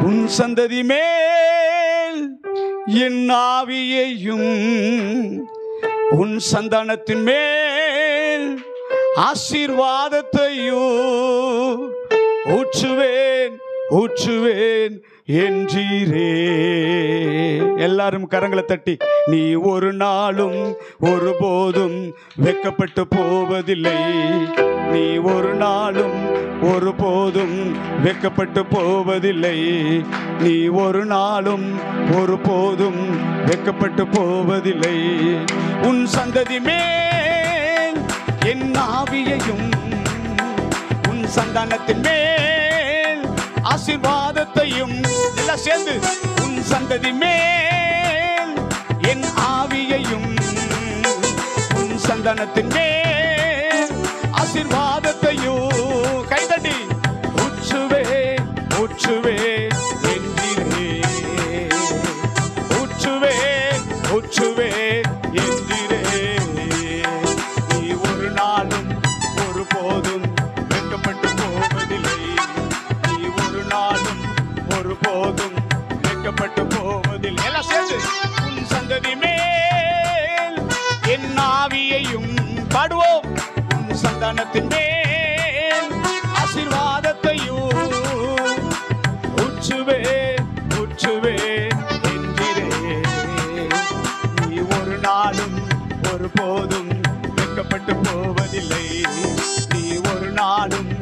உன் சந்ததி மேல் என் ஆவியையும் உன் சந்தானத்தின் மேல் ஆசீர்வாதத்தையும் ஊற்றுவேன் ஊற்றுவேன் என்றீரே. எல்லாரும் கரங்களை தட்டி, நீ ஒரு நாளும் ஒருபோதும் வெட்கப்பட்டு போவதில்லை, நீ ஒரு நாளும் ஒருபோதும் வெட்கப்பட்டு போவதில்லை, நீ ஒரு நாளும் ஒருபோதும் வெட்கப்பட்டு போவதில்லை. உன் சந்ததி மேல் என் ஆவியையும் உன் சந்தானத்தின் மேல் ஆசீர்வாதத்தையும், எல்லாம் சேர்ந்து, உன் சந்ததி மேல் என் ஆவியையும் உன் சந்தானத்தின் மேல் ஆசீர்வாதத்தையும் கைதட்டி ஊற்றுவே ஊற்றுவே என்றீரே, ஊற்றுவே ஊற்றுவே என்றீரே. நீ ஒரு நாளும் ஒருபோதும் வெட்கப்பட்டு போவதில்லை, நீ ஒரு நாளும் ஒருபோதும் வெட்கப்பட்டு போவதில்லை. எல்லாம் சேர்ந்து, உன் சந்ததி மேல் என் ஆவியையும் பாடுவோம், உன் சந்தானத்தின் மேல் ஆசீர்வாதத்தையும் ஊற்றுவே ஊற்றுவே என்றீரே. நீ ஒரு நாளும் ஒருபோதும் வெட்கப்பட்டு போவதில்லை, நீ ஒரு நாளும்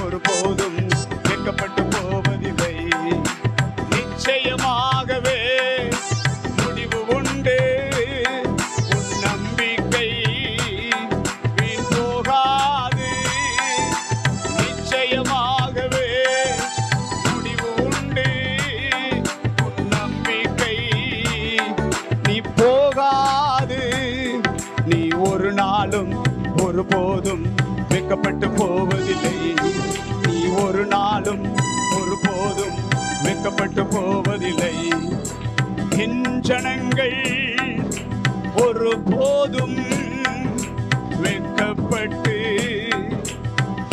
ஒருபோதும் வெட்கப்பட்டு போவதில்லை. நிச்சயமாகவே முடிவு உண்டு, உன் நம்பிக்கை வீண் போகாது. நிச்சயமாகவே முடிவு உண்டு, உன் நம்பிக்கை நீ போகாது. நீ ஒரு நாளும் ஒருபோதும் வெட்கப்பட்டு போவதில்லை, நீ ஒரு நாளும் ஒருபோதும் வெட்கப்பட்டு போவதில்லை. என் ஜனங்கள் ஒருபோதும் வெட்கப்பட்டு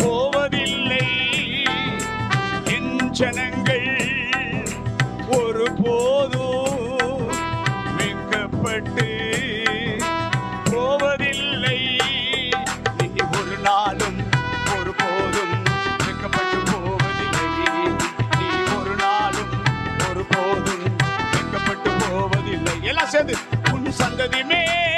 போவதில்லை, என் ஜனங்கள் ஒருபோதும் வெட்கப்பட்டு போவதில்லை. நீ ஒரு நாளும் ஒருபோதும் வெட்கப்பட்டு போவதில்லை, நீ ஒரு நாளும் ஒருபோதும் வெட்கப்பட்டு போவதில்லை. எல்லாம் சேர்ந்து, உன் சந்ததி மேல்